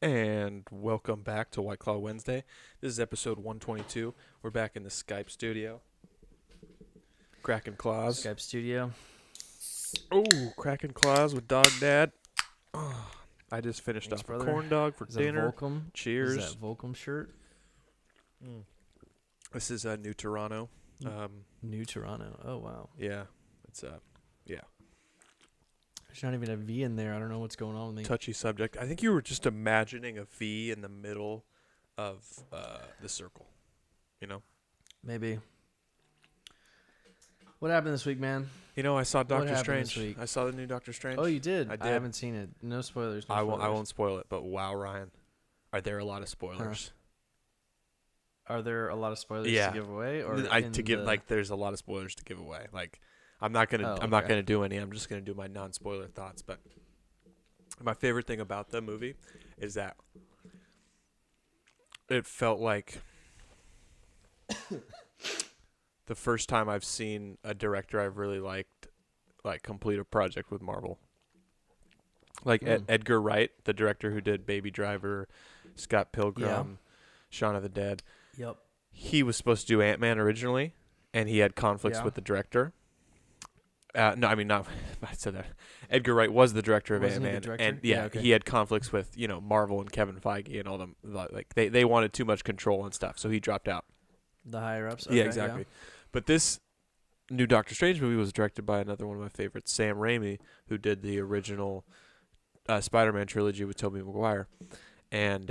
And welcome back to White Claw Wednesday. This is episode 122. We're back in the Skype studio. Cracking claws. Skype studio. Oh, cracking claws with Dog Dad. Oh, I just finished Thanks, off brother. a corn dog for Is dinner. that Volcom? Cheers. Is that Volcom shirt? This is New Toronto. New Toronto. Oh, wow. Yeah, it's yeah, There's not even a V in there. I don't know what's going on with me. touchy subject. I think you were just imagining a V in the middle of the circle. You know. Maybe. What happened this week, man? You know, I saw Doctor happened this Strange. week? I saw the new Doctor Strange. Oh, you did? I did. I haven't seen it. No spoilers. No I spoilers. won't spoil it, but wow, Ryan, are there a lot of spoilers? Are there a lot of spoilers Yeah. to give away? Or There's a lot of spoilers to give away. Like, I'm not Oh, not okay. gonna do any. I'm just gonna do my non-spoiler thoughts. But my favorite thing about the movie is that it felt like the first time I've seen a director I've really liked, like, complete a project with Marvel. Like Edgar Wright, the director who did Baby Driver, Scott Pilgrim, Shaun of the Dead. Yep. He was supposed to do Ant-Man originally, and he had conflicts Yeah. with the director. No, I mean, not. I said that. Edgar Wright was the director of Wasn't he the Ant-Man, director? and Yeah, okay. he had conflicts with Marvel and Kevin Feige and all them. Like they wanted too much control and stuff, so he dropped out. The higher ups. Yeah, Okay, exactly. But this new Doctor Strange movie was directed by another one of my favorites, Sam Raimi, who did the original Spider-Man trilogy with Tobey Maguire, and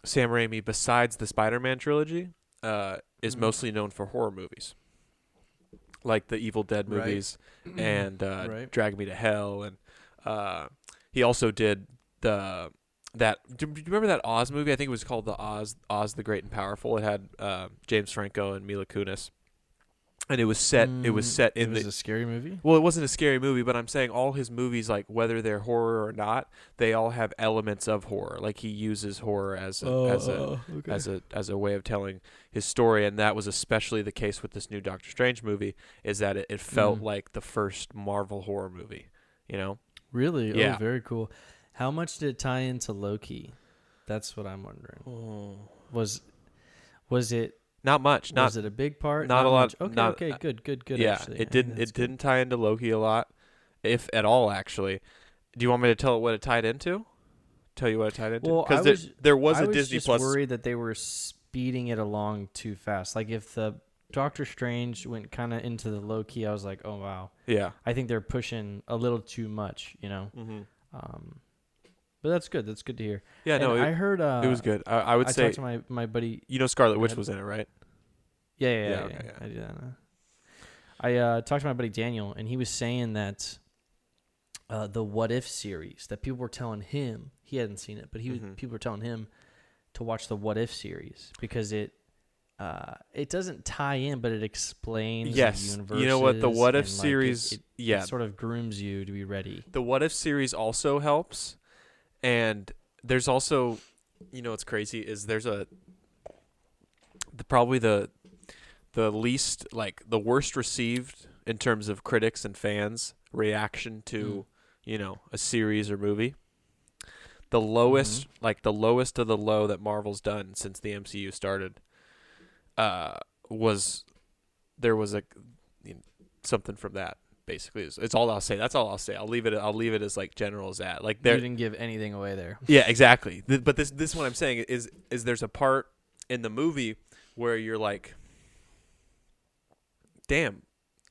Sam Raimi, besides the Spider-Man trilogy, is mostly known for horror movies, like the Evil Dead Right. movies and Right. Drag Me to Hell, and he also did that. Do you remember that Oz movie? I think it was called the Oz the Great and Powerful. It had James Franco and Mila Kunis, and it was set. It was set in It was the. a scary movie? Well, it wasn't a scary movie, but I'm saying all his movies, like whether they're horror or not, they all have elements of horror. Like he uses horror as a way of telling his story, and that was especially the case with this new Doctor Strange movie. Is that it felt like the first Marvel horror movie, you know? Really? Yeah. Oh, very cool. How much did it tie into Loki? That's what I'm wondering. Was it Not much. was it a big part? not a lot- Much? Okay, not- okay, good. Yeah, Actually, it I didn't. think It that's good. didn't tie into Loki a lot, if at all. Actually, do you want me to tell it what it tied into? Tell you what it tied into? Well, I Because there was I a was Disney just Plus. worried that they were speeding it along too fast. Like if the Doctor Strange went kind of into the Loki, I was like, oh wow. Yeah. I think they're pushing a little too much, Mm-hmm. But that's good. That's good to hear. Yeah. And No, I heard. it was good. I would I say talked to my buddy. Scarlet Go Witch ahead. was in it, right? Yeah. Okay, yeah. I do that. I talked to my buddy Daniel, and he was saying that the What If series that people were telling him, he hadn't seen it, but people were telling him to watch the What If series because it doesn't tie in, but it explains Yes. the universe. You know what? The What If and, series. it sort of grooms you to be ready. The What If series also helps, and there's also, what's crazy is there's probably the least, like, the worst received in terms of critics and fans reaction to a series or movie. The lowest, like the lowest of the low that Marvel's done since the MCU started, was something from that. Basically, it's all I'll say. That's all I'll say. I'll leave it as like general as that. Like You there, didn't give anything away there. yeah, exactly. But this what I'm saying is there's a part in the movie where you're like, damn,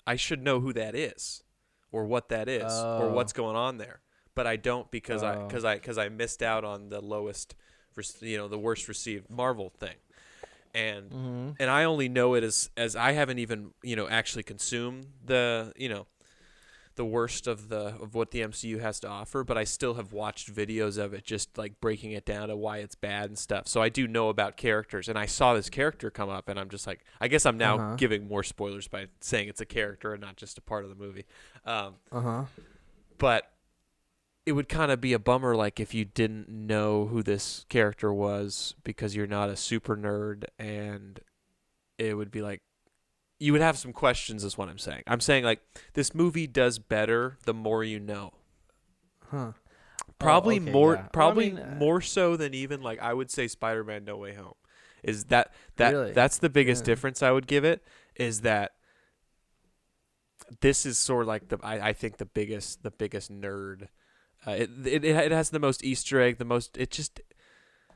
I should know who that is, or what that is, or what's going on there. But I don't because I missed out on the lowest, the worst received Marvel thing, and I only know it as I haven't even actually consumed the worst of what the MCU has to offer, but I still have watched videos of it, just like breaking it down to why it's bad and stuff. So I do know about characters, and I saw this character come up, and I'm just like, I guess I'm now giving more spoilers by saying it's a character and not just a part of the movie. But it would kind of be a bummer, like if you didn't know who this character was because you're not a super nerd, and it would be like, you would have some questions is what I'm saying. I'm saying, like, this movie does better the more you know. Huh. Probably okay, more. yeah. Probably Well, I mean, more so than even like I would say Spider-Man: No Way Home. Is really? that's the biggest Yeah. difference I would give it. Is that this is sort of like I think the biggest nerd. It has the most Easter egg, the most it just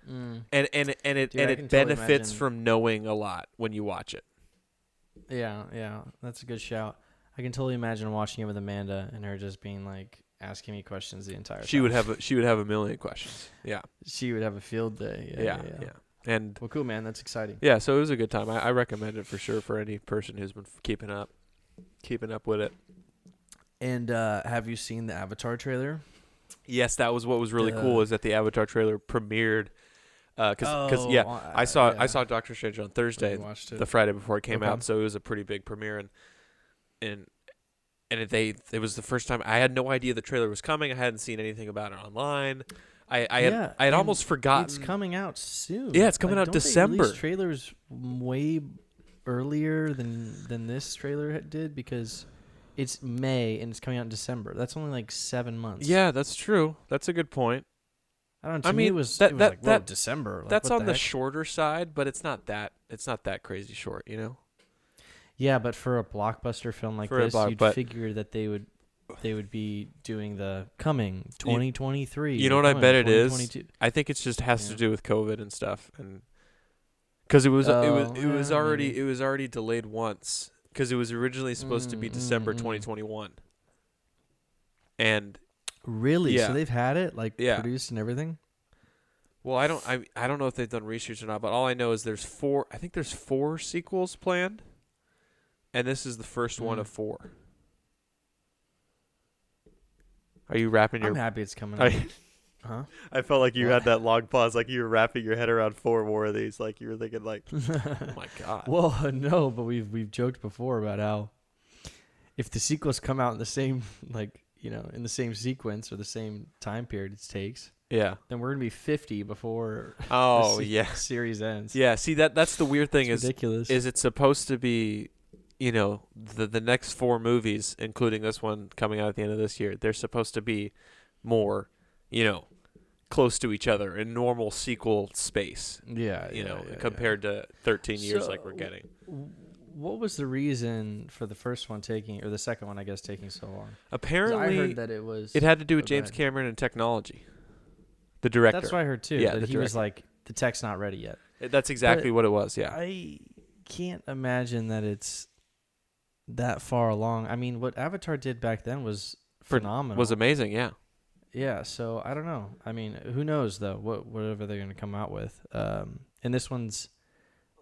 and Dude, I can it totally benefits imagine. from knowing a lot when you watch it. Yeah, that's a good shout. I can totally imagine watching it with Amanda and her just being like asking me questions the entire time. She would have a million questions. Yeah. She would have a field day. Yeah. And Well, cool, man. That's exciting. yeah, so it was a good time. I recommend it for sure for any person who's been keeping up with it. And have you seen the Avatar trailer? Yes, that was what was really cool is that the Avatar trailer premiered. I saw Doctor Strange on Thursday, the Friday before it came out, so it was a pretty big premiere, and it was the first time I had no idea the trailer was coming. I hadn't seen anything about it online. I had almost forgotten. It's coming out soon. Yeah, it's coming out December. They release trailers way earlier than this trailer did because it's May and it's coming out in December. That's only like 7 months. Yeah, that's true. That's a good point. I don't know. To me, it was December. Like, that's on the shorter side, but it's not that crazy short, you know. Yeah, but for a blockbuster film like this, you'd figure that they would be doing the coming 2023. You know what I bet it is? I think it just has to do with COVID and stuff, and because it was already delayed once because it was originally supposed to be December 2021, and really, so they've had it produced and everything. Well, I don't know if they've done research or not, but all I know is there's 4 sequels planned, and this is the first one of 4. Are you wrapping your? I'm happy it's coming out. Huh? I felt like you had that long pause, like you were wrapping your head around 4 more of these, like you were thinking, like, oh my god. Well, no, but we've joked before about how if the sequels come out in the same in the same sequence or the same time period it takes, then we're gonna be 50 before. The series ends. Yeah, see that's the weird thing it's ridiculous. Is it's supposed to be, the next 4 movies, including this one coming out at the end of this year, they're supposed to be more, close to each other in normal sequel space. Compared to 13 years like we're getting. What was the reason for the first one or the second one, I guess, taking so long? Apparently, I heard that it had to do with James Cameron and technology. The director. That's what I heard too. Yeah, that he was like, the tech's not ready yet. That's exactly what it was. Yeah. I can't imagine that it's that far along. I mean, what Avatar did back then was phenomenal. Was amazing. Yeah. Yeah. So I don't know. I mean, who knows though? Whatever they're going to come out with. And this one's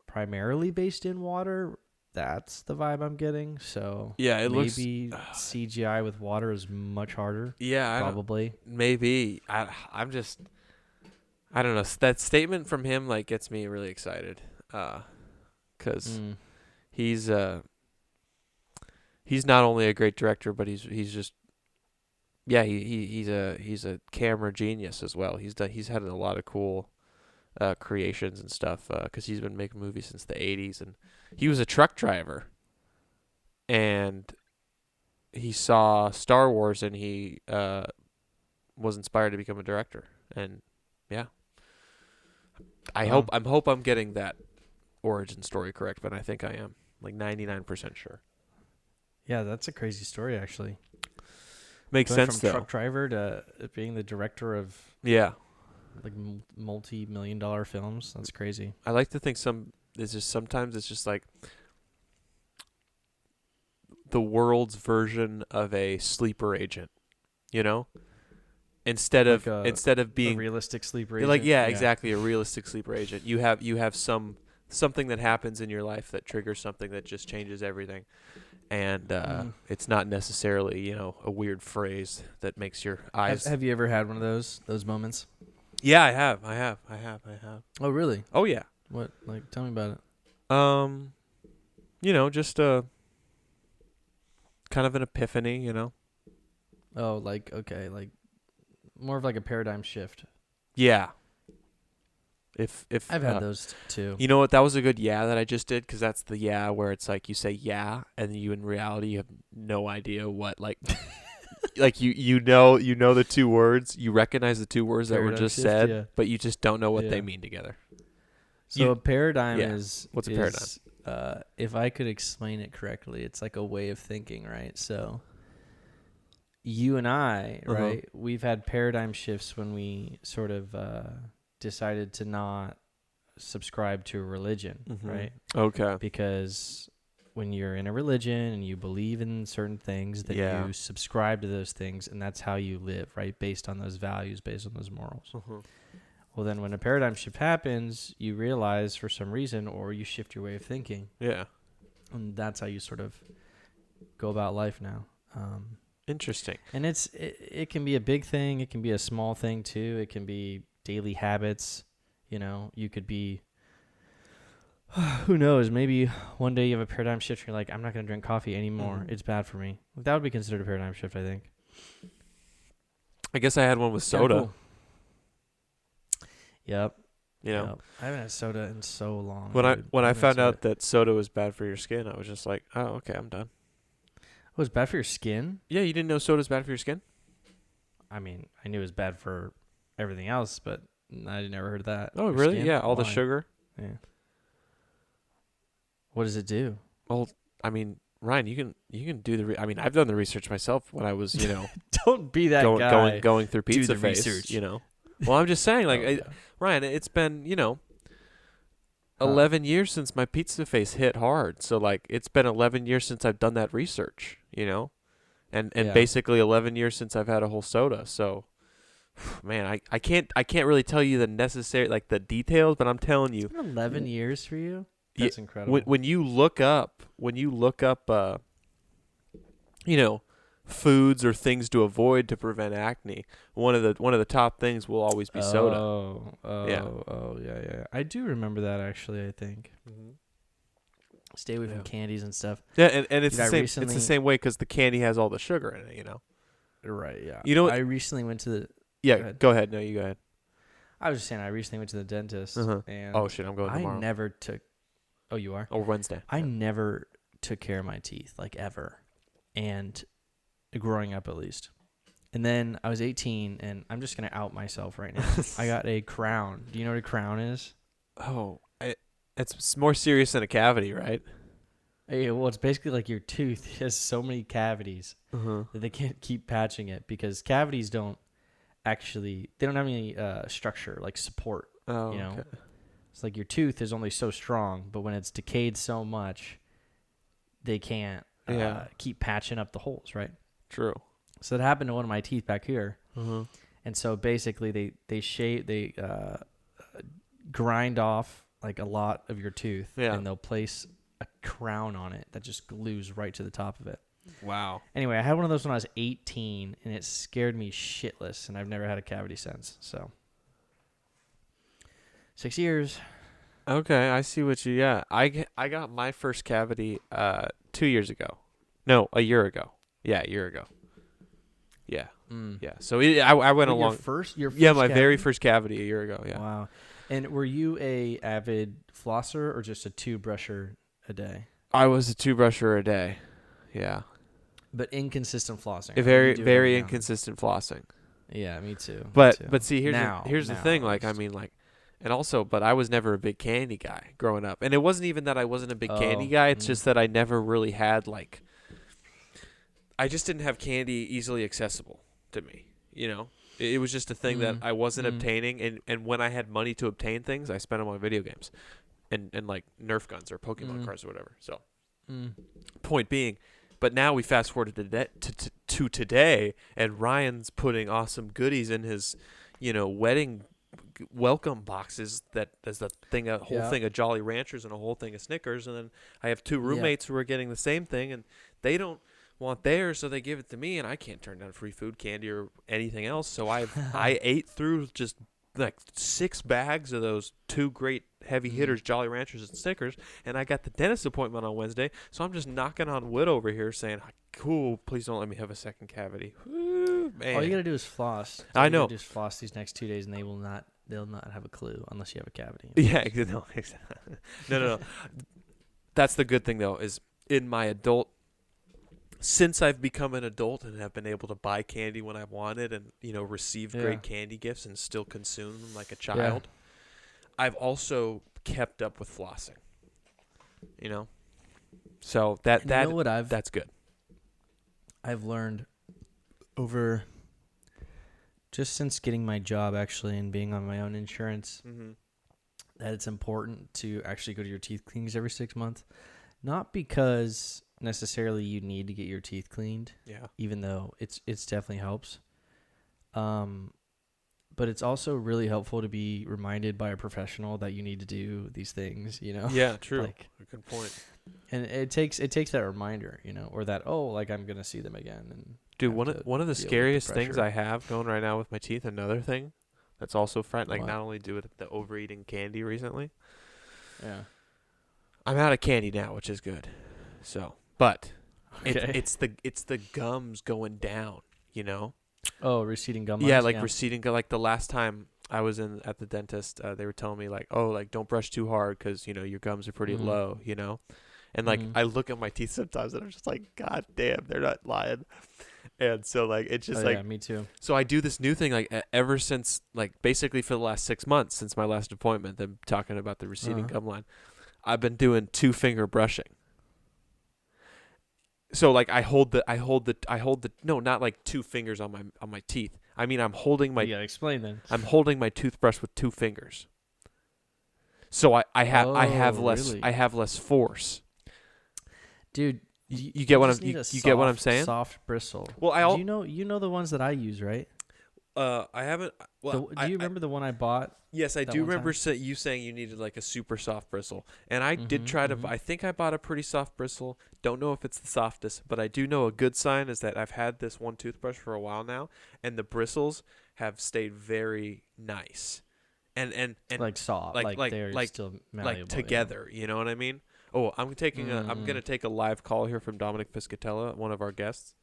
primarily based in water. That's the vibe I'm getting. So yeah, maybe CGI with water is much harder. Yeah, probably. Maybe I don't know. That statement from him gets me really excited, because he's not only a great director, but he's just he's a camera genius as well. He's had a lot of cool creations and stuff because he's been making movies since the 80s, and he was a truck driver, and he saw Star Wars and he was inspired to become a director. And I hope I'm getting that origin story correct, but I think I am 99% sure. Yeah, that's a crazy story actually. Makes sense from truck driver to being the director of multi-million-dollar films. That's crazy. I like to think sometimes it's just like the world's version of a sleeper agent, instead of being a realistic sleeper agent. Exactly, a realistic sleeper agent. You have something that happens in your life that triggers something that just changes everything. And it's not necessarily, a weird phrase that makes your eyes. Have you ever had one of those moments? Yeah, I have. Oh, really? Oh, yeah. What? Tell me about it. Just a kind of an epiphany, Oh, okay, more of a paradigm shift. Yeah. If I've had those too. You know what? That was a good that I just did, because that's the where it's you say and you in reality you have no idea what like you know the two words. You recognize the two words that were Paradigm just shift, said, yeah. but you just don't know what Yeah. they mean together. So a paradigm What's a paradigm? If I could explain it correctly, it's like a way of thinking, right? So you and I, right, we've had paradigm shifts when we sort of decided to not subscribe to a religion, right? Okay. Because when you're in a religion and you believe in certain things, then you subscribe to those things, and that's how you live, right? Based on those values, based on those morals. Well, then when a paradigm shift happens, you realize for some reason, or you shift your way of thinking. Yeah. And that's how you sort of go about life now. Interesting. And it can be a big thing. It can be a small thing too. It can be daily habits. You know, you could be, who knows, maybe one day you have a paradigm shift. You're like, I'm not going to drink coffee anymore. It's bad for me. That would be considered a paradigm shift, I think. I guess I had one with soda. Cool. Yep. You know, Yep. I haven't had soda in so long. When I found out that soda was bad for your skin, I was just like, oh, okay, I'm done. Oh, it's bad for your skin? Yeah, you didn't know soda's bad for your skin? I mean, I knew it was bad for everything else, but I never heard that. Oh, For really? skin? Yeah, all the Why? sugar. Yeah. What does it do? Well, I mean, Ryan, you can do the. I mean, I've done the research myself when I was, Don't be that guy. going through Pizza the Face. research. Well, I'm just saying, like, yeah. Ryan, it's been 11 years since my Pizza Face hit hard. So like, it's been 11 years since I've done that research. And basically 11 years since I've had a whole soda. So, man, I can't really tell you the necessary, like, the details, but I'm telling you, It's been 11 years for you. That's incredible. When you look up, foods or things to avoid to prevent acne, one of the top things will always be soda. Yeah. I do remember that, actually, I think. Stay away from candies and stuff. Yeah, and it's the same. It's the same way because the candy has all the sugar in it. Right. Yeah. I recently went to the. Yeah. Go ahead. No, you go ahead. I was just saying I recently went to the dentist. And oh shit! I'm going tomorrow. I never took. Oh, you are? Or Wednesday. I never took care of my teeth, like, ever, and growing up at least. And then I was 18, and I'm just gonna out myself right now. I got a crown. Do you know what a crown is? Oh, it's more serious than a cavity, right? Well, it's basically like your tooth has so many cavities that they can't keep patching it because cavities don't have any structure, like support. Oh, okay. It's like your tooth is only so strong, but when it's decayed so much, they can't keep patching up the holes, right? True. So that happened to one of my teeth back here. And so basically they grind off like a lot of your tooth and they'll place a crown on it that just glues right to the top of it. Wow. Anyway, I had one of those when I was 18 and it scared me shitless, and I've never had a cavity since. So 6 years. Okay, I see what you. Yeah, I got my first cavity 2 years ago. No, a year ago. Yeah, a year ago. Yeah. Yeah. So I went along. Your first my very first cavity a year ago. Yeah. Wow. And were you a avid flosser or just a two-brusher a day? I was a two-brusher a day. Yeah. But inconsistent flossing. A very inconsistent flossing. Yeah, me too. But see, here's the thing. Like, I mean, like, and also, but I was never a big candy guy growing up, and it wasn't even that I wasn't a big candy guy. It's just that I never really had, like, I just didn't have candy easily accessible to me. It was just a thing that I wasn't obtaining, and when I had money to obtain things, I spent them on video games, and like Nerf guns or Pokemon cards or whatever. So, point being. But now we fast forward to today, and Ryan's putting awesome goodies in his, wedding welcome boxes. There's a whole thing of Jolly Ranchers and a whole thing of Snickers, and then I have two roommates who are getting the same thing, and they don't want theirs, so they give it to me, and I can't turn down free food, candy, or anything else. So I ate through just like 6 bags of those two great heavy hitters, Jolly Ranchers and Snickers, and I got the dentist appointment on Wednesday, so I'm just knocking on wood over here saying, cool, please don't let me have a second cavity. Woo, man. All you gotta do is floss. I know. Just floss these next 2 days, and they'll not have a clue unless you have a cavity. Yeah, no. That's the good thing though, is in my adult since I've become an adult and have been able to buy candy when I wanted and, receive great candy gifts and still consume them like a child, I've also kept up with flossing. So that's good. I've learned over just since getting my job actually and being on my own insurance that it's important to actually go to your teeth cleanings every 6 months. Not because necessarily you need to get your teeth cleaned, even though it's definitely helps. But it's also really helpful to be reminded by a professional that you need to do these things, Yeah, true. Like, a good point. And it takes that reminder, or that I'm gonna see them again. And dude, one of the scariest things I have going right now with my teeth. Another thing that's also not only do with the overeating candy recently. Yeah, I'm out of candy now, which is good. So, but okay. it's the gums going down, Oh, receding gum lines? Yeah, receding. Like the last time I was at the dentist, they were telling me don't brush too hard because your gums are pretty low, and I look at my teeth sometimes and I'm just like, God damn, they're not lying. And so it's just yeah, me too. So I do this new thing ever since basically for the last 6 months since my last appointment. Them talking about the receding gum line, I've been doing 2-finger brushing. So I hold the no, not 2 fingers on my teeth. I mean I'm holding my. You gotta explain then. I'm holding my toothbrush with 2 fingers. So I have less force. Dude, you get what you get what I'm saying? Soft bristle. Well, you know the ones that I use, right? I haven't. Well, do you remember the one I bought? Yes, I do remember you saying you needed a super soft bristle, and I did try to. I think I bought a pretty soft bristle. Don't know if it's the softest, but I do know a good sign is that I've had this one toothbrush for a while now, and the bristles have stayed very nice, and soft, they're still malleable, together. You know what I mean? Oh, I'm gonna take a live call here from Dominic Piscatella, one of our guests.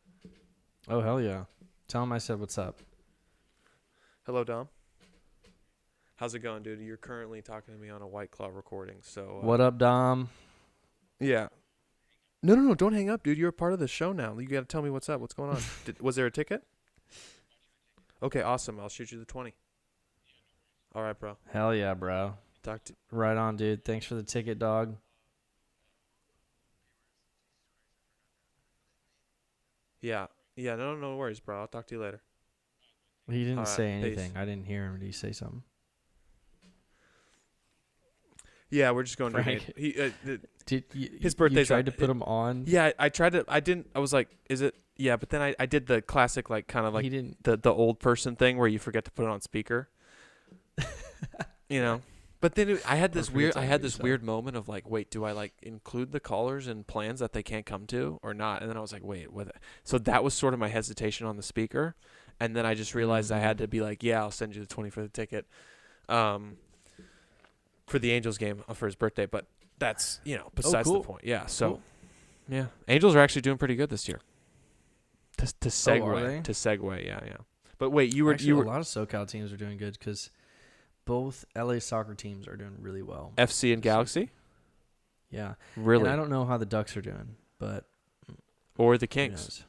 Oh hell yeah! Tell him I said what's up. Hello, Dom. How's it going, dude? You're currently talking to me on a White Claw recording. So what up, Dom? Yeah. No, don't hang up, dude. You're a part of the show now. You got to tell me what's up. What's going on? Was there a ticket? Okay, awesome. I'll shoot you the 20. All right, bro. Hell yeah, bro. Right on, dude. Thanks for the ticket, dog. Yeah. No worries, bro. I'll talk to you later. He didn't say anything. Peace. I didn't hear him. Did he say something? Yeah, we're just going Frank, to his birthday. You tried to put him on? Yeah, I tried to. I didn't. I was like, is it? Yeah, but then I did the classic, he didn't. The old person thing where you forget to put it on speaker. But then I had this weird moment of wait, do I include the callers in plans that they can't come to or not? And then I was like, wait, what? So that was sort of my hesitation on the speaker. And then I just realized I had to be I'll send you the 20 for the ticket for the Angels game for his birthday. But that's, besides the point. Yeah, so, yeah. Angels are actually doing pretty good this year. To segue, yeah. But wait, you were a lot of SoCal teams are doing good because both LA soccer teams are doing really well. FC and Galaxy? Yeah. Really? And I don't know how the Ducks are doing, but... Or the Kings.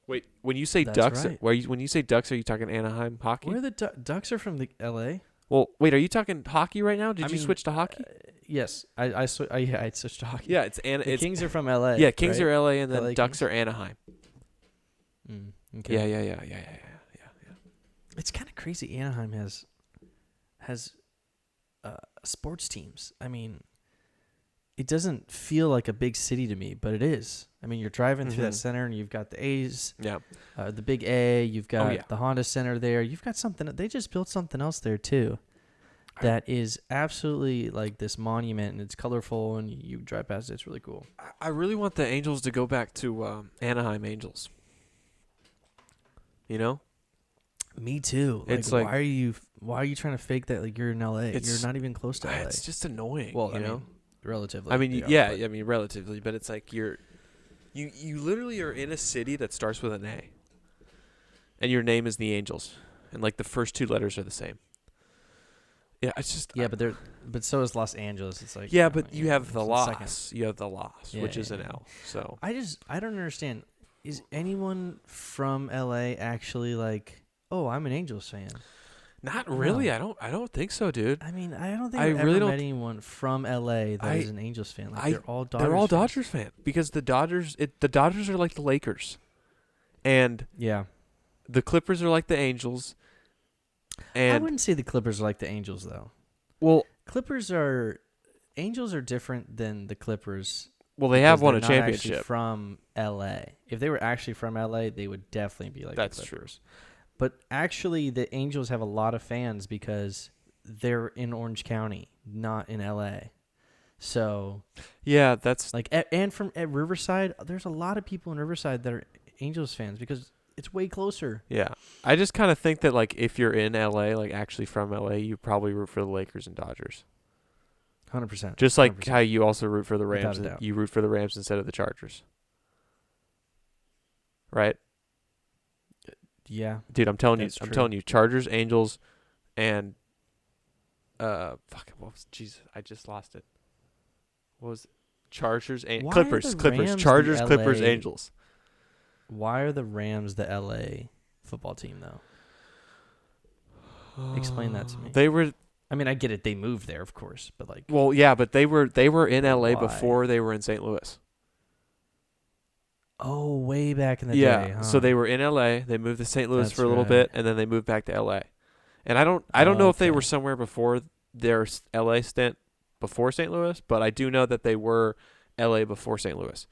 Wait, when you say Ducks, right. When you say Ducks, are you talking Anaheim hockey? Where the Ducks are from the LA? Well, wait, are you talking hockey right now? Did you switch to hockey? Yes, I switched to hockey. Yeah, the Kings are from LA. Yeah, Kings right? are LA, and then LA Ducks Kings? are Anaheim. Okay. Yeah. It's kind of crazy. Anaheim has sports teams. I mean, it doesn't feel like a big city to me, but it is. I mean, you're driving through that center, and you've got the A's, the big A. You've got the Honda Center there. You've got something. They just built something else there too, that is absolutely this monument, and it's colorful, and you drive past it. It's really cool. I really want the Angels to go back to Anaheim Angels. Me too. It's why are you trying to fake that you're in LA? You're not even close to LA. It's just annoying. Well, I mean, relatively. I mean, relatively, but it's you literally are in a city that starts with an A, and your name is the Angels, and the first 2 letters are the same. Yeah, it's just but so is Los Angeles. It's like but you have the loss. Second. You have the loss, which is an L. So I don't understand. Is anyone from LA actually like, oh, I'm an Angels fan? not really. No. I don't think so, dude. I mean, I don't think I I've really ever don't met anyone from LA that is an Angels fan. Like they're all Dodgers. They're all fans. Dodgers fan because the Dodgers are like the Lakers, and the Clippers are like the Angels. And I wouldn't say the Clippers are like the Angels though. Well, Angels are different than the Clippers. Well, they have won a not championship from LA. If they were actually from LA, they would definitely be like the Clippers. True. But actually, the Angels have a lot of fans because they're in Orange County, not in LA. So yeah, that's like and from at Riverside, there's a lot of people in Riverside that are Angels fans because it's way closer. Yeah, I just kind of think that like if you're in LA, like actually from LA, you probably root for the Lakers and Dodgers. 100%. Just like 100%. How you also root for the Rams. You root for the Rams instead of the Chargers. Right? Yeah. Dude, I'm telling you, Chargers, Angels, and Jesus, I just lost it. What was it? Chargers and Clippers. Chargers, Clippers, Angels. Why are the Rams the LA football team though? Explain that to me. They were I mean, I get it. They moved there, of course, but like. Well, yeah, but they were in LA before they were in St. Louis. Oh, way back in the day. Yeah, so they were in LA. They moved to St. Louis for a little bit, and then they moved back to LA. And I don't know if they were somewhere before their LA stint before St. Louis, but I do know that they were LA before St. Louis.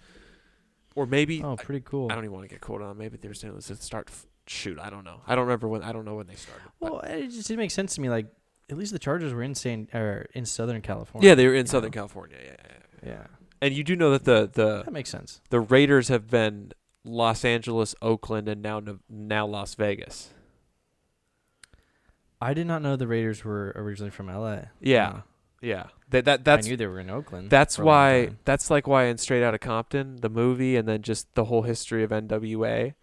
Or maybe. Oh, pretty cool. I don't even want to get quoted on. Maybe they were St. Louis at the start. Shoot, I don't know. I don't remember when. I don't know when they started. Well, it just didn't make sense to me. Like, at least the Chargers were in Southern California. Yeah, they were in Southern California. Yeah. And you do know that the that makes sense. The Raiders have been Los Angeles, Oakland, and now Las Vegas. I did not know the Raiders were originally from LA. Yeah. Yeah. That's I knew they were in Oakland. That's why like why in Straight Outta Compton, the movie, and then just the whole history of NWA,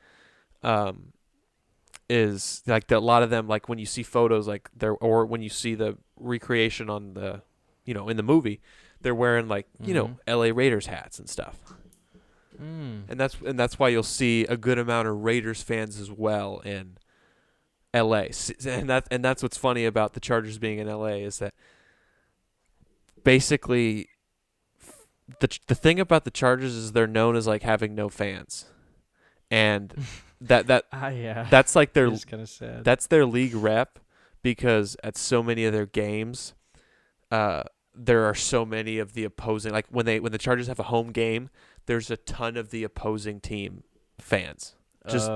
is like a lot of them, like when you see photos like or when you see the recreation on the in the movie, they're wearing like LA Raiders hats and stuff. And that's why you'll see a good amount of Raiders fans as well in LA. And that's what's funny about the Chargers being in LA is that basically the thing about the Chargers is they're known as like having no fans. And that's like their that's their league rep, because at so many of their games there are so many of the opposing, like when the Chargers have a home game, there's a ton of the opposing team fans. Just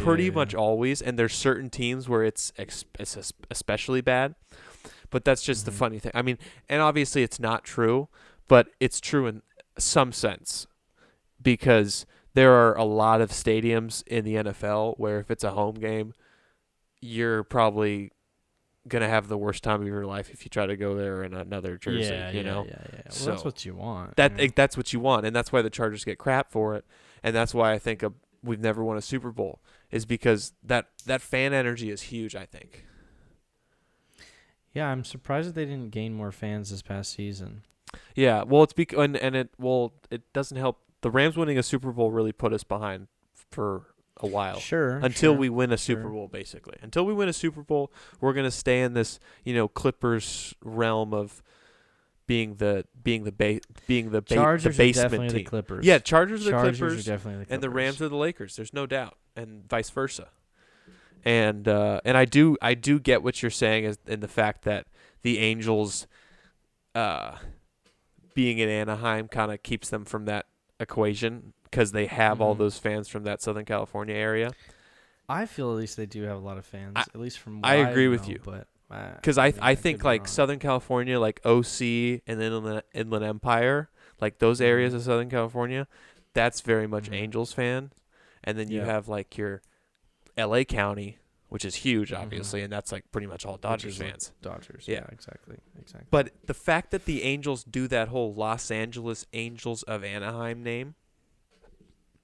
pretty much always, and there's certain teams where it's especially bad. But that's just the funny thing. I mean, and obviously it's not true, but it's true in some sense, because there are a lot of stadiums in the NFL where if it's a home game, you're probably gonna have the worst time of your life if you try to go there in another jersey. Yeah. So well, that's what you want. That's what you want, and that's why the Chargers get crap for it, and that's why I think we've never won a Super Bowl, is because that fan energy is huge, I think. Yeah, I'm surprised that they didn't gain more fans this past season. Yeah, well, it's it doesn't help. The Rams winning a Super Bowl really put us behind for a while. Until we win a Super Bowl, basically. Until we win a Super Bowl, we're gonna stay in this, Clippers realm of being the basement definitely team. The Clippers. Yeah, Chargers are the Clippers, are definitely the Clippers, and the Rams are the Lakers. There's no doubt, and vice versa. And I do get what you're saying, is in the fact that the Angels being in Anaheim kind of keeps them from that equation, because they have all those fans from that Southern California area. I feel at least they do have a lot of fans, at least from what I agree with you, but because I think like Southern California, like OC and then Inland Empire, like those areas of Southern California, that's very much Angels fan. And then you have like your LA County, which is huge, obviously, and that's like pretty much all Dodgers fans. Dodgers, yeah, exactly. But the fact that the Angels do that whole Los Angeles Angels of Anaheim name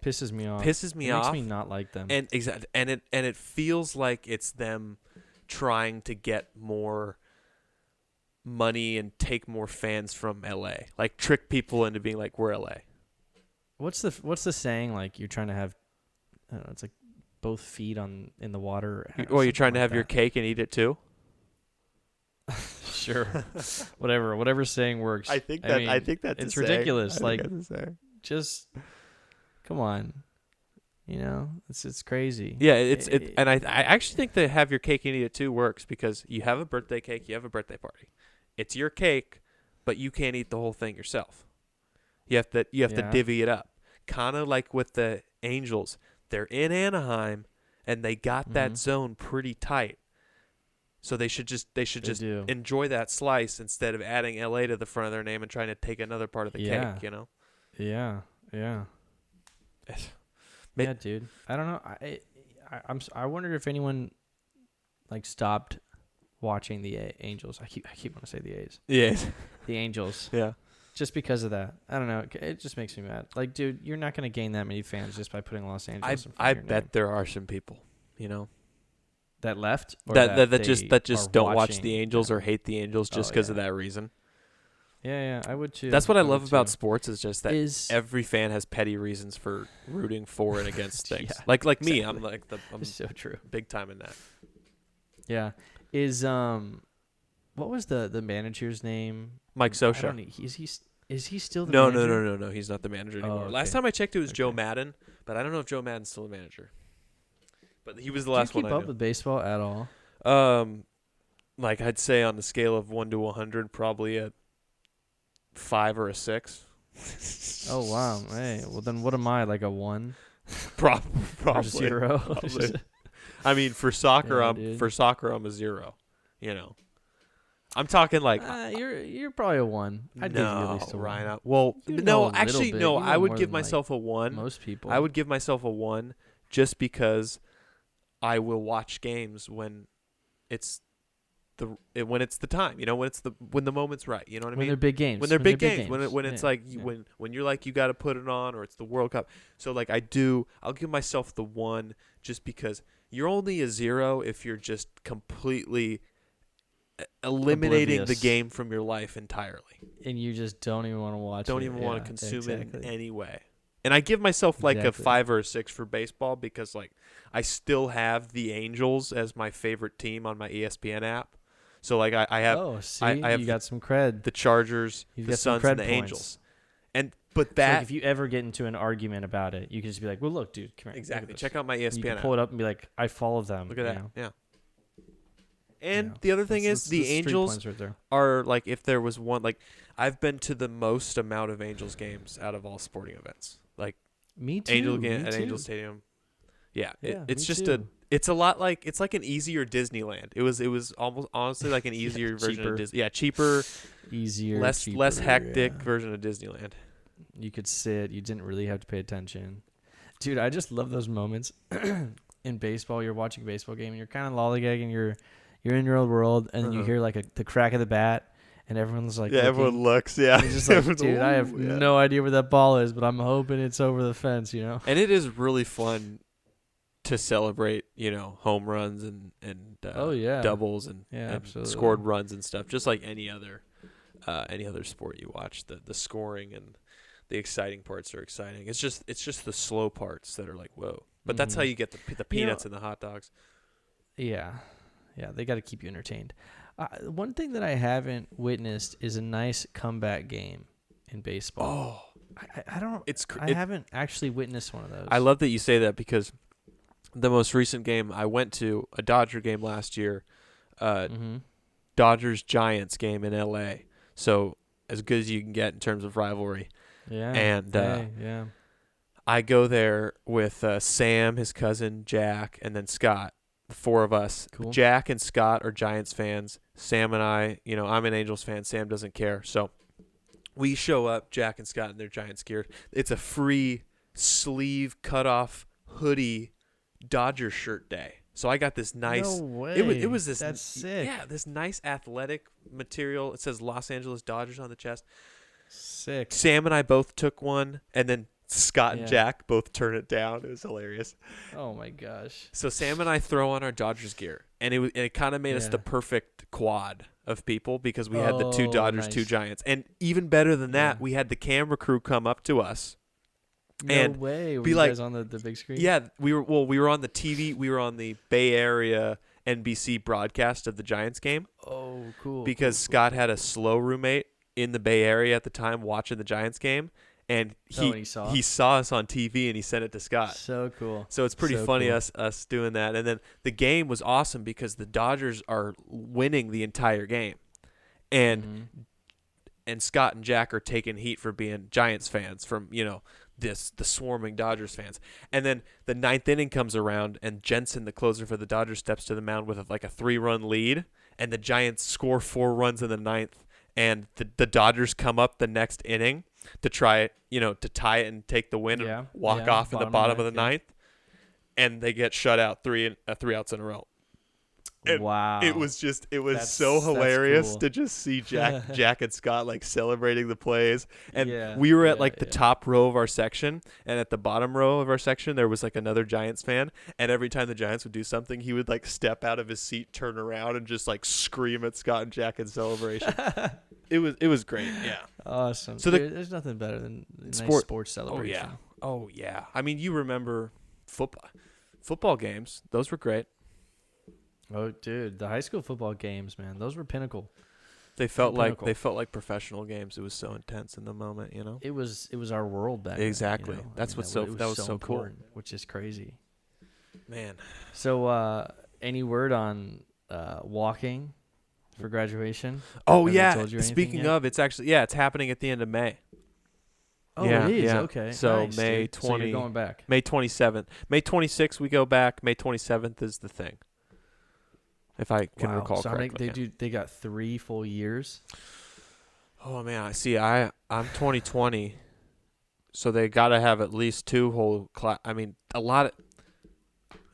pisses me off. It makes me not like them. And it feels like it's them trying to get more money and take more fans from LA. Like trick people into being like, we're LA. What's the saying? Like you're trying to have, I don't know, it's like both feet in the water. Or you're trying to like have your cake and eat it too. Sure. Whatever saying works. I think that's it's ridiculous. Like just come on. It's crazy. Yeah, and I actually think that have your cake and eat it too works because you have a birthday cake, you have a birthday party. It's your cake, but you can't eat the whole thing yourself. You have to divvy it up. Kind of like with the Angels. They're in Anaheim and they got that zone pretty tight. So they should just enjoy that slice instead of adding LA to the front of their name and trying to take another part of the cake, you know? Yeah. Yeah, dude. I don't know. I wonder if anyone like stopped watching the Angels. I keep want to say the A's. Yeah. The Angels. Yeah. Just because of that. I don't know. It just makes me mad. Like, dude, you're not going to gain that many fans just by putting Los Angeles in front I of your bet name. there are some people, that left or that just don't watch the Angels them. or hate the Angels just because of that reason. Yeah, I would too. That's what I love about sports is just that every fan has petty reasons for rooting for and against things. Yeah, like exactly. me, I'm so true. Big time in that. Yeah. What was the manager's name? Mike Scioscia. Is he still the manager? No. He's not the manager anymore. Okay. Last time I checked, it was Joe Madden, but I don't know if Joe Madden's still the manager. But he was the last one I knew. Do you keep up with baseball at all? Like I'd say on the scale of 1 to 100, probably a 5 or a 6. Oh wow! Hey, well then what am I? Like a 1? Probably or 0. Probably. I mean, for soccer, I'm a 0. I'm talking like you're probably a 1. I'd give you at least a 1. Ryan. Well, no, actually, no. I would give myself a 1. Most people. I would give myself a 1 just because I will watch games when it's the time. When the moment's right. You know what I mean? When they're big games. When they're big games. When it's when you're like you got to put it on, or it's the World Cup. So like I'll give myself the 1 just because you're only a 0 if you're just completely eliminating the game from your life entirely, and you just don't even want to watch it. Don't even want to consume it in any way. And I give myself like a 5 or a 6 for baseball because like I still have the Angels as my favorite team on my ESPN app. So like I have I have you got some cred. The Chargers, the Suns, and the Angels. But that like if you ever get into an argument about it, you can just be like, "Well, look, dude, come here." Exactly. Check out my ESPN you can app. pull it up and be like, "I follow them." Look at that. Yeah. And the other thing is the Angels right there. are like if there was one like I've been to the most amount of Angels games out of all sporting events. Like me too. Angel Stadium. Yeah, it's just it's a lot like it's like an easier Disneyland. It was almost honestly like an easier version of Disney. Yeah, cheaper, easier, less hectic version of Disneyland. You could sit. You didn't really have to pay attention. Dude, I just love those moments in baseball. You're watching a baseball game and you're kind of lollygagging. You're in your own world, and then you hear like the crack of the bat, and everyone's like, yeah, looking. everyone looks, yeah. It's just like, dude, I have no idea where that ball is, but I'm hoping it's over the fence, And it is really fun to celebrate, home runs and doubles and scored runs and stuff, just like any other sport you watch. The scoring and the exciting parts are exciting. It's just the slow parts that are like whoa. But that's how you get the peanuts and the hot dogs. Yeah. Yeah, they got to keep you entertained. One thing that I haven't witnessed is a nice comeback game in baseball. Oh, I haven't actually witnessed one of those. I love that you say that because the most recent game I went to, a Dodger game last year, Dodgers Giants game in LA. So as good as you can get in terms of rivalry. Yeah. And I go there with Sam, his cousin Jack, and then Scott. The 4 of us. Cool. Jack and Scott are Giants fans. Sam and I, I'm an Angels fan. Sam doesn't care. So we show up, Jack and Scott in their Giants gear. It's a free sleeve cutoff hoodie Dodger shirt day. So I got this nice. No way. It was this. That's sick. Yeah, this nice athletic material. It says Los Angeles Dodgers on the chest. Sick. Sam and I both took one, and then Scott and Jack both turn it down. It was hilarious. Oh my gosh. So Sam and I throw on our Dodgers gear, and it kind of made us the perfect quad of people because we had the 2 Dodgers, 2 Giants, and even better than that, we had the camera crew come up to us. No way. Were you guys on the big screen? Yeah, we were on the TV. We were on the Bay Area NBC broadcast of the Giants game. Oh, cool. Because Scott had a slow roommate in the Bay Area at the time watching the Giants game. And he saw us on TV and he sent it to Scott. So cool. So it's pretty funny us doing that. And then the game was awesome because the Dodgers are winning the entire game. And and Scott and Jack are taking heat for being Giants fans from, the swarming Dodgers fans. And then the 9th inning comes around and Jensen, the closer for the Dodgers, steps to the mound with a 3-run lead. And the Giants score 4 runs in the 9th. And the Dodgers come up the next inning to try it, to tie it and take the win and walk off in the bottom of the 9th. And they get shut out 3 outs in a row. And wow. It was so hilarious to just see Jack and Scott celebrating the plays. And we were at the top row of our section, and at the bottom row of our section there was another Giants fan, and every time the Giants would do something, he would step out of his seat, turn around, and just scream at Scott and Jack in celebration. It was great. Yeah. Awesome. So there's nothing better than nice sports celebration. Oh yeah. I mean, you remember football games. Those were great. Oh, dude, the high school football games, man, those were pinnacle. They felt like professional games. It was so intense in the moment, It was our world back exactly. then. That's that was so cool, which is crazy, man. So, any word on walking for graduation? Oh yeah. Speaking of, it's actually it's happening at the end of May. Oh, it is. Okay. So nice, May 20. So you're going back. May 27th. May 26th we go back. May 27th is the thing. If I can recall correctly. They got 3 full years. Oh man, I see. I'm 2020, so they got to have at least 2 whole class. I mean, a lot of.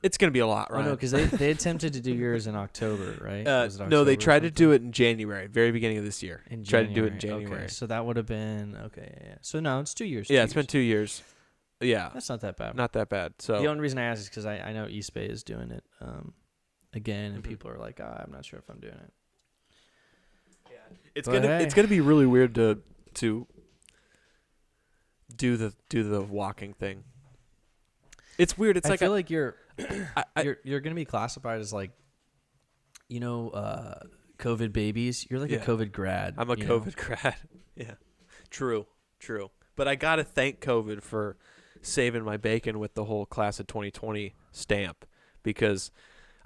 It's gonna be a lot, right? Oh no, because they attempted to do yours in October, right? No, they tried to do it in January, very beginning of this year. Tried to do it in January. Okay, so that would have been So no, it's 2 years. Yeah, it's been 2 years. Yeah, that's not that bad. Not that bad. So the only reason I asked is because I know East Bay is doing it. Again, and people are like, I'm not sure if I'm doing it. Yeah, it's gonna be really weird to do the walking thing. It's weird. It's I feel like you're gonna be classified as COVID babies. You're like a COVID grad. I'm a COVID grad. Yeah, true. But I gotta thank COVID for saving my bacon with the whole class of 2020 stamp because.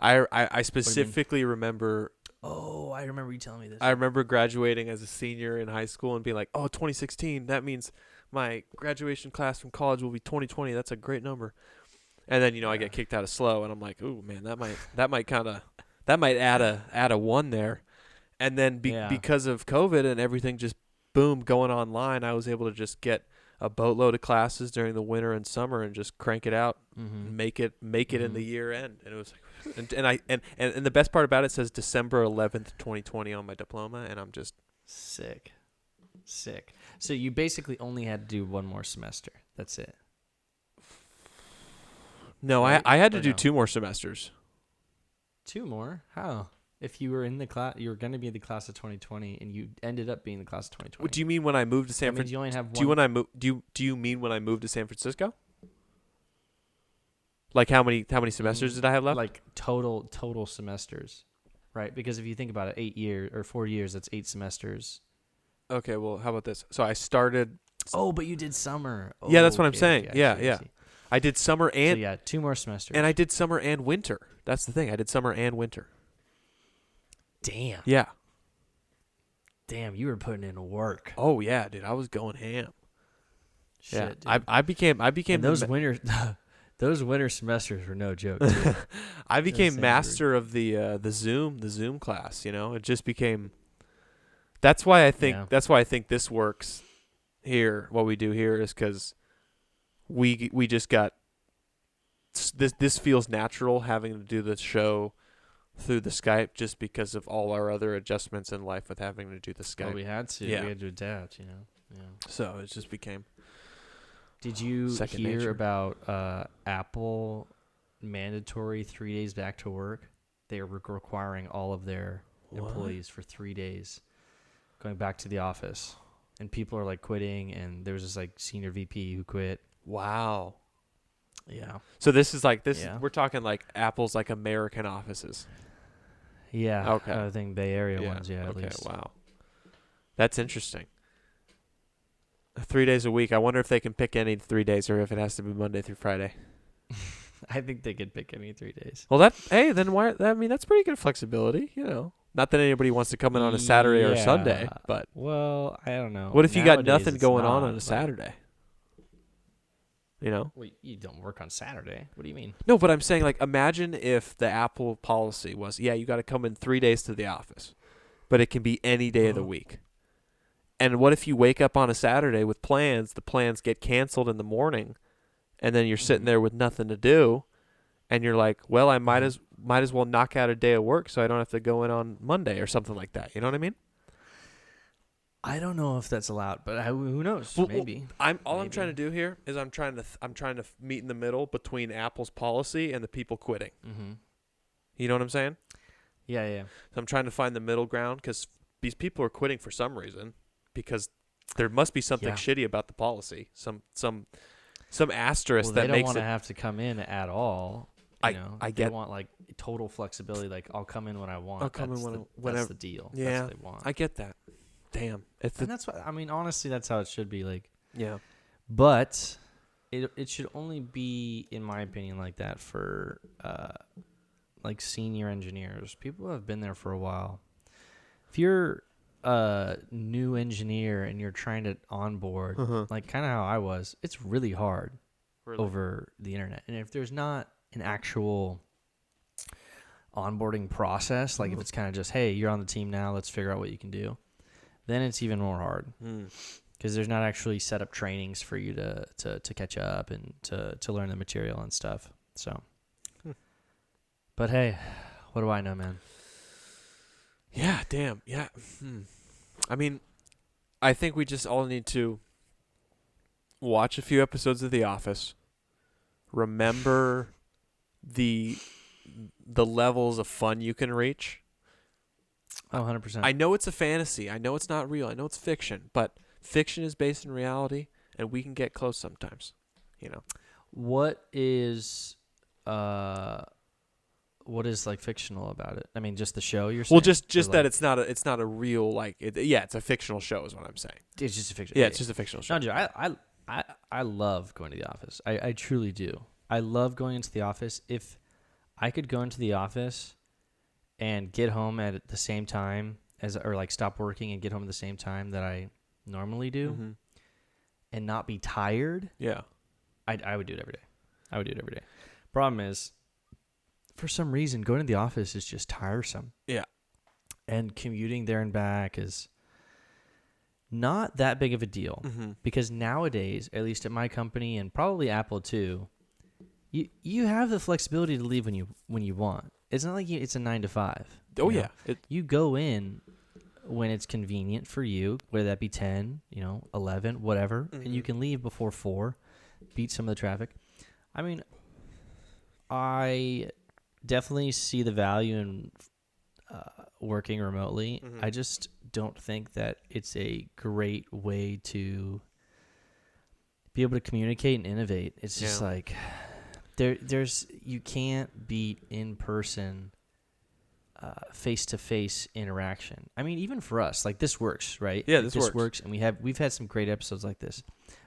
I specifically remember. Oh, I remember you telling me this. I remember graduating as a senior in high school and being like, "Oh, 2016. That means my graduation class from college will be 2020. That's a great number." And then I get kicked out of SLO, and I'm like, "Ooh, man, that might add a 1 there." And then because of COVID and everything just boom going online, I was able to just get a boatload of classes during the winter and summer and just crank it out, and make it in the year end. And it was and the best part about it says December 11th, 2020 on my diploma, and I'm just sick. So you basically only had to do 1 more semester. That's it. No, right? I had to do 2 more semesters. 2 more? How? If you were in the class, you were going to be in the class of 2020, and you ended up being the class of 2020. What do you mean when I moved to San Francisco? You only have 1. Do you mean when I moved to San Francisco? Like how many semesters did I have left? Like total semesters, right? Because if you think about it, 8 years or 4 years, that's 8 semesters. Okay, well, how about this? So I started. Oh, but you did summer. Oh, yeah, that's what I'm saying. Okay, yeah. I did summer and 2 more semesters. And I did summer and winter. That's the thing. I did summer and winter. Damn. Yeah. Damn, you were putting in work. Oh yeah, dude, I was going ham. Shit, yeah, dude. I became. And those winter semesters were no joke. Dude. I became master of the Zoom class. It just became. That's why I think this works here. What we do here is because we just got this feels natural having to do the show through the Skype just because of all our other adjustments in life with having to do the Skype. Oh, we had to. Yeah. We had to adapt. Yeah. So it just became. Did you Second hear nature. about Apple mandatory 3 days back to work? They are requiring all of their employees for 3 days going back to the office. And people are like quitting, and there was this like senior VP who quit. Wow. Yeah. So this is like Yeah. we're talking like Apple's like American offices. Yeah. Okay. I think Bay Area ones, yeah, at okay. least. Wow. That's interesting. 3 days a week. I wonder if they can pick any 3 days or if it has to be Monday through Friday. I think they could pick any 3 days. Well, then why? I mean, that's pretty good flexibility, you know. Not that anybody wants to come in on a Saturday or a Sunday, but well, I don't know. what if you got Nowadays, nothing it's going not, on a Saturday? You know? Wait, you don't work on Saturday? What do you mean? No, but I'm saying, like, imagine if the Apple policy was, yeah, you got to come in 3 days to the office, but it can be any day of the week. And what if you wake up on a Saturday with plans, the plans get canceled in the morning, and then you're sitting there with nothing to do, and you're like, well, I might as well knock out a day of work so I don't have to go in on Monday or something like that. You know what I mean? I don't know if that's allowed, but who knows? Well, Maybe. I'm trying to do here is I'm trying to meet in the middle between Apple's policy and the people quitting. Mm-hmm. You know what I'm saying? Yeah, yeah. So I'm trying to find the middle ground because these people are quitting for some reason because there must be something shitty about the policy. Some asterisk that they don't makes want to it. have to come in at all. You know, I they get. want like total flexibility. Like I'll come in when I want. I'll come in whenever. That's the deal. Yeah, that's what they want. I get that. Damn, and that's what I mean. Honestly, that's how it should be. Like, yeah, but it should only be, in my opinion, like that for like senior engineers, people who have been there for a while. If you're a new engineer and you're trying to onboard, like kind of how I was, it's really hard over the internet. And if there's not an actual onboarding process, like if it's kind of just, hey, you're on the team now, let's figure out what you can do, then it's even more hard because there's not actually set up trainings for you to catch up and to learn the material and stuff. So, but hey, what do I know, man? Yeah, damn. Yeah. I mean, I think we just all need to watch a few episodes of The Office. Remember the levels of fun you can reach. Oh, 100%. I know it's a fantasy. I know it's not real. I know it's fiction, but fiction is based in reality, and we can get close sometimes, you know. What is like fictional about it? I mean, just the show you're saying? Well, just that it's not a real, like, it's a fictional show is what I'm saying. It's just a fiction. Yeah, it's just a fictional show. No, dude, I love going to the office. I truly do. I love going into the office. If I could go into the office and get home at the same time or like stop working and get home at the same time that I normally do and not be tired. Yeah. I would do it every day. Problem is, for some reason, going to the office is just tiresome. Yeah. And commuting there and back is not that big of a deal because nowadays, at least at my company and probably Apple too, you have the flexibility to leave when you want. It's not like it's a 9 to 5. Oh yeah. You go in when it's convenient for you, whether that be 10, 11, whatever, and you can leave before 4, beat some of the traffic. I mean, I definitely see the value in working remotely. I just don't think that it's a great way to be able to communicate and innovate. It's just like there's you can't beat in person face-to-face interaction. I mean, even for us, like this works, right? Yeah, this works. works, and we've had some great episodes like this.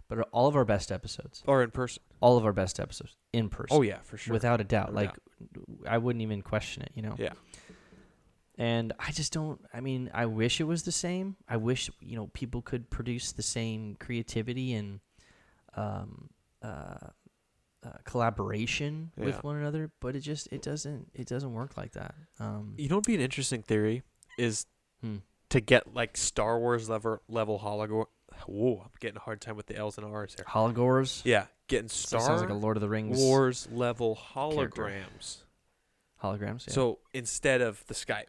But all of our best episodes are in person. All of our best episodes in person. Oh yeah, for sure. Without a doubt. I wouldn't even question it, Yeah. And I just don't, I mean, I wish it was the same. I wish, people could produce the same creativity and collaboration with one another, but it doesn't work like that. You know what'd be an interesting theory is to get like Star Wars level hologram. Whoa, I'm getting a hard time with the L's and R's here. Hologors? Yeah, getting sounds like a Lord of the Rings Wars level holograms. Character. Holograms, yeah. So instead of the Skype.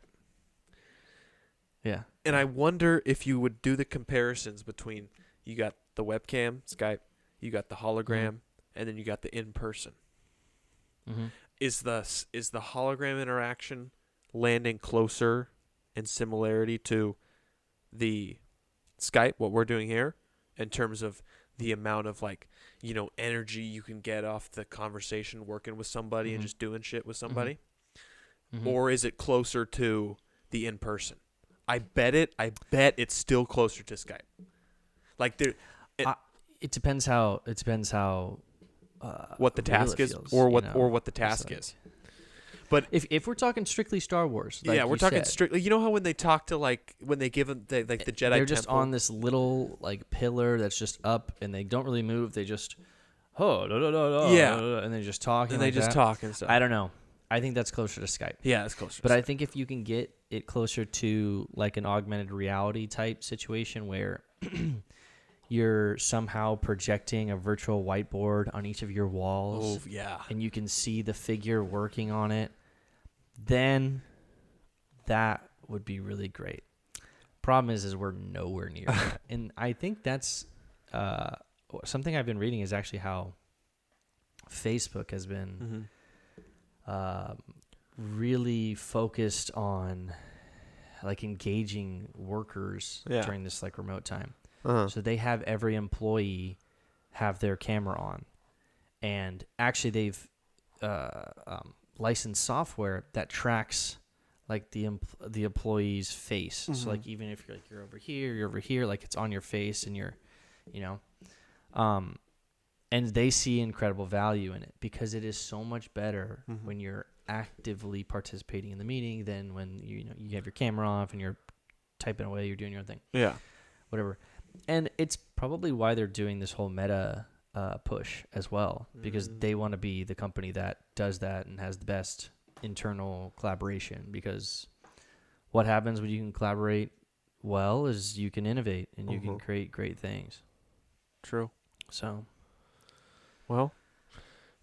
Yeah. And I wonder if you would do the comparisons between you got the webcam, Skype, you got the hologram, and then you got the in person. Mm-hmm. Is the hologram interaction landing closer in similarity to the Skype, what we're doing here, in terms of the amount of like, energy you can get off the conversation working with somebody and just doing shit with somebody? Mm-hmm. Or is it closer to the in person? I bet it's still closer to Skype. Like it depends how what the task is, feels, or what the task is. But if we're talking strictly Star Wars, like we're talking strictly. You know how when they talk to when they give them the Jedi, they're just temple? on this little like pillar that's just up, and they don't really move. They just and they just talk and they just talk and stuff. I don't know. I think that's closer to Skype. Yeah, it's closer. But I think if you can get it closer to like an augmented reality type situation where you're somehow projecting a virtual whiteboard on each of your walls. Oh, yeah. And you can see the figure working on it, then that would be really great. Problem is we're nowhere near that. And I think that's something I've been reading is actually how Facebook has been really focused on like engaging workers during this like remote time. So they have every employee have their camera on, and actually they've licensed software that tracks like the employee's face. So like even if you're over here, like it's on your face, and you're, and they see incredible value in it because it is so much better when you're actively participating in the meeting than when you have your camera off and you're typing away, you're doing your own thing. Yeah, whatever. And it's probably why they're doing this whole meta push as well, because they want to be the company that does that and has the best internal collaboration. Because what happens when you can collaborate well is you can innovate and you can create great things. True. So, well,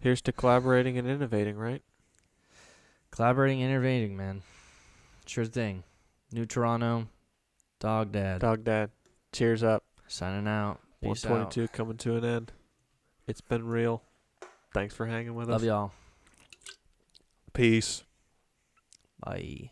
here's to collaborating and innovating, right? Collaborating and innovating, man. Sure thing. New Toronto, Dog Dad. Cheers up. Signing out. Peace 122 out. coming to an end. It's been real. Thanks for hanging with us. Love y'all. Peace. Bye.